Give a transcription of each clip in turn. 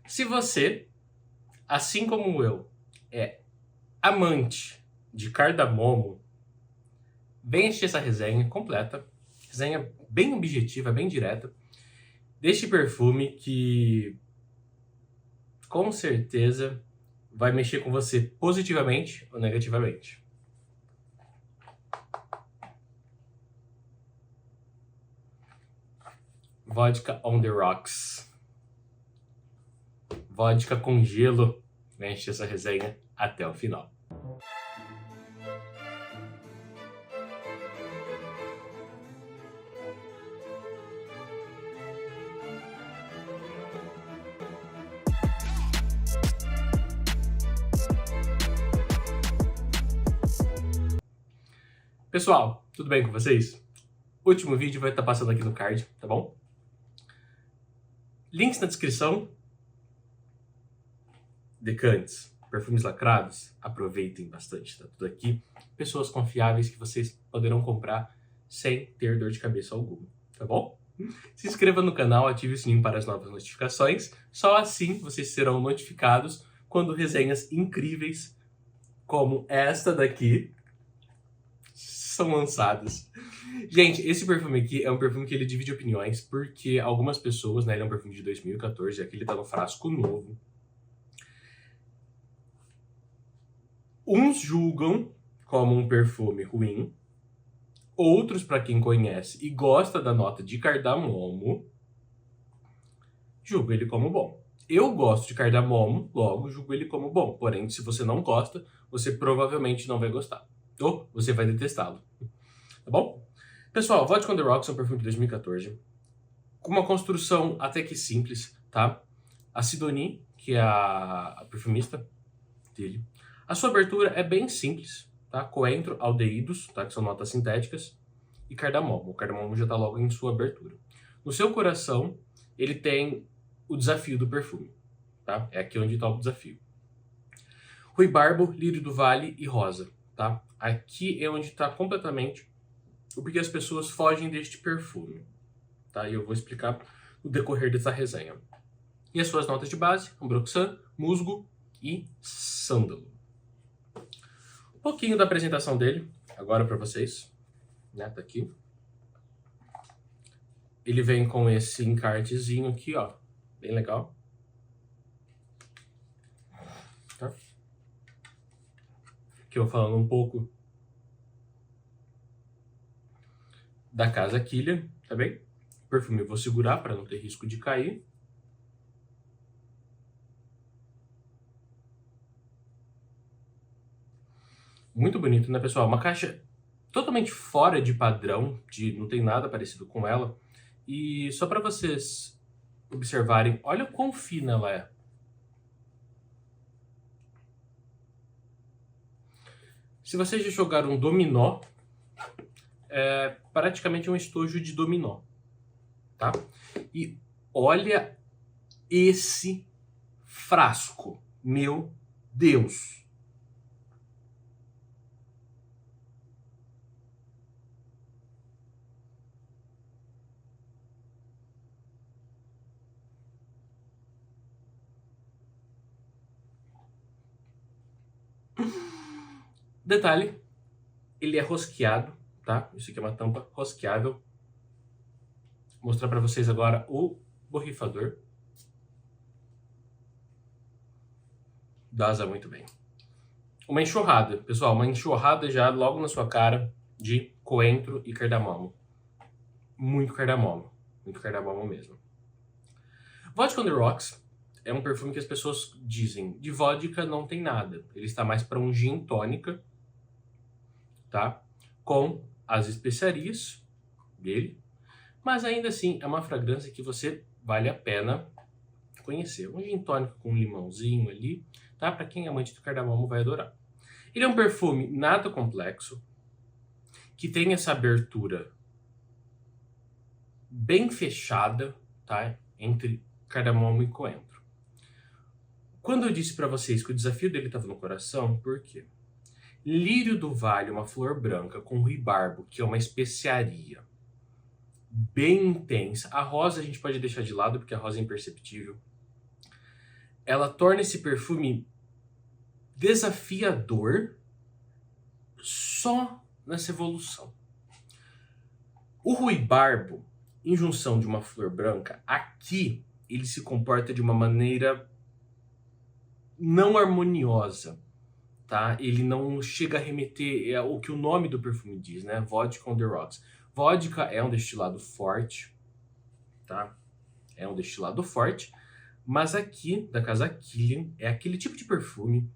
Se você, assim como eu, é amante de cardamomo, vem assistir essa resenha completa, resenha bem objetiva, bem direta, deste perfume que com certeza vai mexer com você positivamente ou negativamente. Vodka on the Rocks. Vodka com gelo. Vem assistir essa resenha até o final. Pessoal, tudo bem com vocês? O último vídeo vai estar passando aqui no card, tá bom? Links na descrição. Decantes, perfumes lacrados, aproveitem bastante, tá tudo aqui. Pessoas confiáveis que vocês poderão comprar sem ter dor de cabeça alguma, tá bom? Se inscreva no canal, ative o sininho para as novas notificações. Só assim vocês serão notificados quando resenhas incríveis como esta daqui são lançadas. Gente, esse perfume aqui é um perfume que ele divide opiniões, porque algumas pessoas, né, ele é um perfume de 2014, aqui ele tá no frasco novo. Uns julgam como um perfume ruim, outros, para quem conhece e gosta da nota de cardamomo, julgam ele como bom. Eu gosto de cardamomo, logo julgo ele como bom. Porém, se você não gosta, você provavelmente não vai gostar. Ou você vai detestá-lo. Tá bom? Pessoal, Vodka on the Rocks é um perfume de 2014. Com uma construção até que simples, tá? A Sidonie, que é a perfumista dele. A sua abertura é bem simples, tá? Coentro, aldeídos, tá? Que são notas sintéticas. E cardamomo. O cardamomo já tá logo em sua abertura. No seu coração, ele tem o desafio do perfume, tá? É aqui onde tá o desafio. Ruibarbo, lírio do vale e rosa, tá? Aqui é onde tá completamente o porquê as pessoas fogem deste perfume, tá? E eu vou explicar no decorrer dessa resenha. E as suas notas de base, ambroxan, musgo e sândalo. Um pouquinho da apresentação dele, agora para vocês, né? Tá aqui. Ele vem com esse encartezinho aqui, ó, bem legal. Tá? Aqui eu falando um pouco da Casa Killian, tá bem? O perfume eu vou segurar para não ter risco de cair. Muito bonito, né, pessoal? Uma caixa totalmente fora de padrão, não tem nada parecido com ela. E só para vocês observarem, olha o quão fina ela é. Se vocês já jogaram um dominó, é praticamente um estojo de dominó, tá? E olha esse frasco, meu Deus! Detalhe, ele é rosqueado, tá? Isso aqui é uma tampa rosqueável. Vou mostrar para vocês agora o borrifador. Dasa muito bem. Uma enxurrada, pessoal, uma enxurrada já logo na sua cara de coentro e cardamomo. Muito cardamomo mesmo. Vodka on the Rocks é um perfume que as pessoas dizem, de vodka não tem nada. Ele está mais para um gin tônica, tá? Com as especiarias dele. Mas ainda assim, é uma fragrância que você vale a pena conhecer. Um gin tônico com um limãozinho ali, tá? Para quem é amante do cardamomo vai adorar. Ele é um perfume nada complexo, que tem essa abertura bem fechada, tá? Entre cardamomo e coentro. Quando eu disse para vocês que o desafio dele estava no coração, por quê? Lírio do vale, uma flor branca com ruibarbo, que é uma especiaria bem intensa. A rosa a gente pode deixar de lado, porque a rosa é imperceptível. ela torna esse perfume desafiador só nessa evolução. O ruibarbo, em junção de uma flor branca, aqui ele se comporta de uma maneira não harmoniosa, tá? Ele não chega a remeter ao que o nome do perfume diz, né? Vodka on the Rocks. Vodka é um destilado forte, tá? É um destilado forte, mas aqui, da casa Kilian, é aquele tipo de perfume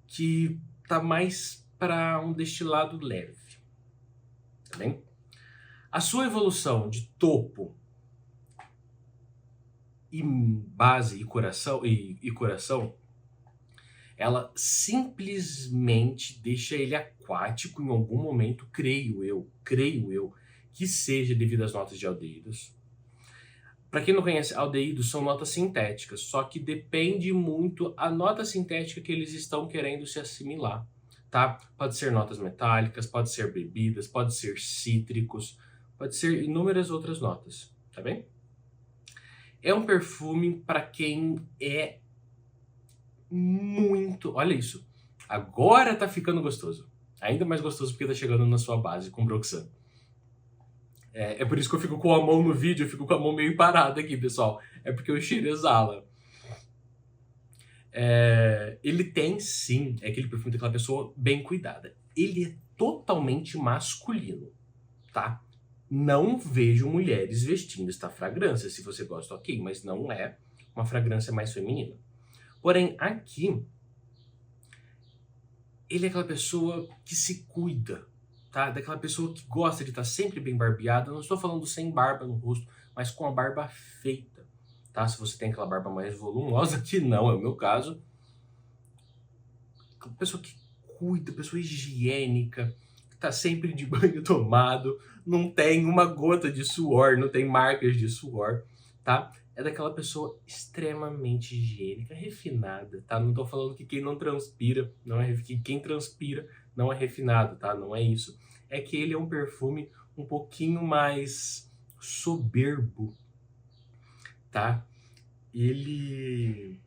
que tá mais para um destilado leve, tá bem? A sua evolução de topo e base e coração, ela simplesmente deixa ele aquático em algum momento, creio eu, que seja devido às notas de aldeídos. Para quem não conhece, aldeídos são notas sintéticas, só que depende muito a nota sintética que eles estão querendo se assimilar, tá? Pode ser notas metálicas, pode ser bebidas, pode ser cítricos, pode ser inúmeras outras notas, tá bem? É um perfume para quem é muito... Olha isso, agora tá ficando gostoso. Ainda mais gostoso porque tá chegando na sua base com Broxan. É por isso que eu fico com a mão no vídeo, eu fico com a mão meio parada aqui, pessoal. É porque o cheiro exala. Ele tem, sim, é aquele perfume daquela pessoa bem cuidada. Ele é totalmente masculino, tá? Não vejo mulheres vestindo esta fragrância. Se você gosta, ok, mas não é uma fragrância mais feminina. Porém, aqui, ele é aquela pessoa que se cuida, tá? Daquela pessoa que gosta de estar sempre bem barbeada. Não estou falando sem barba no rosto, mas com a barba feita, tá? Se você tem aquela barba mais volumosa, que não é o meu caso. Uma pessoa que cuida, pessoa higiênica, que tá sempre de banho tomado, não tem uma gota de suor, não tem marcas de suor, tá? É daquela pessoa extremamente higiênica, refinada, tá? Não tô falando que quem não transpira, que quem transpira não é refinado, tá? Não é isso. É que ele é um perfume um pouquinho mais soberbo, tá? Ele,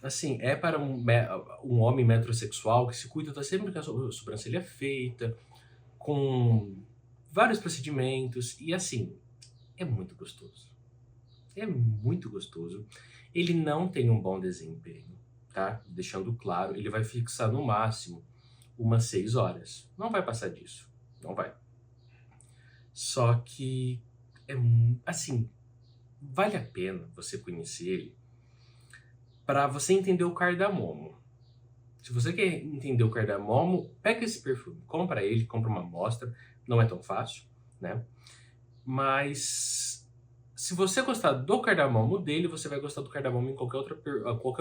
assim, é para um homem metrosexual que se cuida, tá sempre com a sobrancelha feita, com vários procedimentos, e assim, é muito gostoso. É muito gostoso. Ele não tem um bom desempenho, tá? Deixando claro, ele vai fixar no máximo umas 6 horas. Não vai passar disso, não vai. Só que, assim, vale a pena você conhecer ele para você entender o cardamomo. Se você quer entender o cardamomo, pega esse perfume, compra ele, compra uma amostra. Não é tão fácil, né? Mas se você gostar do cardamomo dele, você vai gostar do cardamomo em qualquer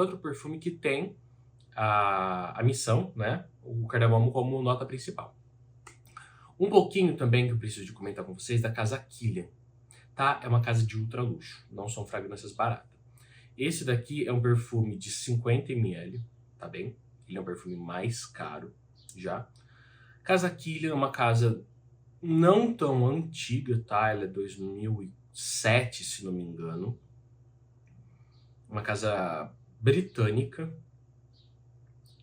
outro perfume que tem a missão, né? O cardamomo como nota principal. Um pouquinho também que eu preciso de comentar com vocês da casa Kilian, tá? É uma casa de ultra luxo, não são fragrâncias baratas. Esse daqui é um perfume de 50 ml, tá bem? Ele é um perfume mais caro já. Casa Kilian é uma casa não tão antiga, tá? Ela é 2007, se não me engano. Uma casa britânica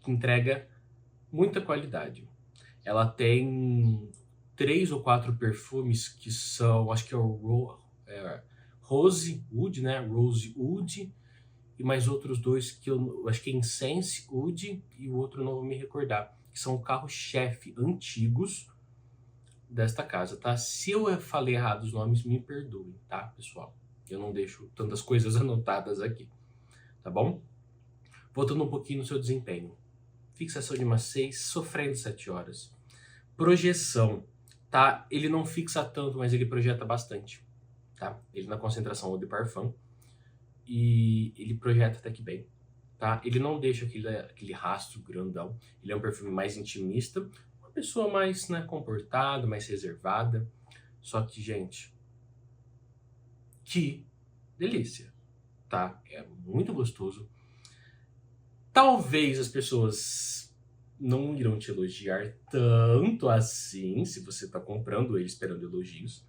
que entrega muita qualidade. Ela tem 3 ou 4 perfumes que são, acho que é o Rose Wood, né? Rose Wood, e mais outros 2 que eu acho que é Incense Wood e o outro não vou me recordar, que são o carro-chefe antigos desta casa, tá? Se eu falei errado os nomes, me perdoem, tá, pessoal? Eu não deixo tantas coisas anotadas aqui, tá bom? Voltando um pouquinho no seu desempenho. Fixação de umas 6, sofrendo 7 horas. Projeção, tá? Ele não fixa tanto, mas ele projeta bastante, tá? Ele na concentração Eau de Parfum, e ele projeta até que bem, tá? Ele não deixa aquele rastro grandão. Ele é um perfume mais intimista, uma pessoa mais, né, comportada, mais reservada. Só que, gente, que delícia, tá? É muito gostoso. Talvez as pessoas não irão te elogiar tanto assim, se você tá comprando ele esperando elogios,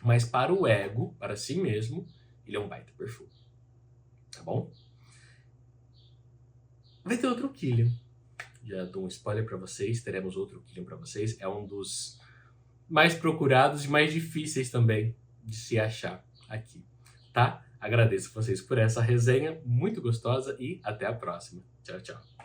mas para o ego, para si mesmo, ele é um baita perfume, tá vai ter outro Killian. Já dou um spoiler pra vocês, teremos outro Killian pra vocês. É um dos mais procurados e mais difíceis também de se achar aqui, tá? Agradeço vocês por essa resenha muito gostosa e até a próxima. Tchau, tchau.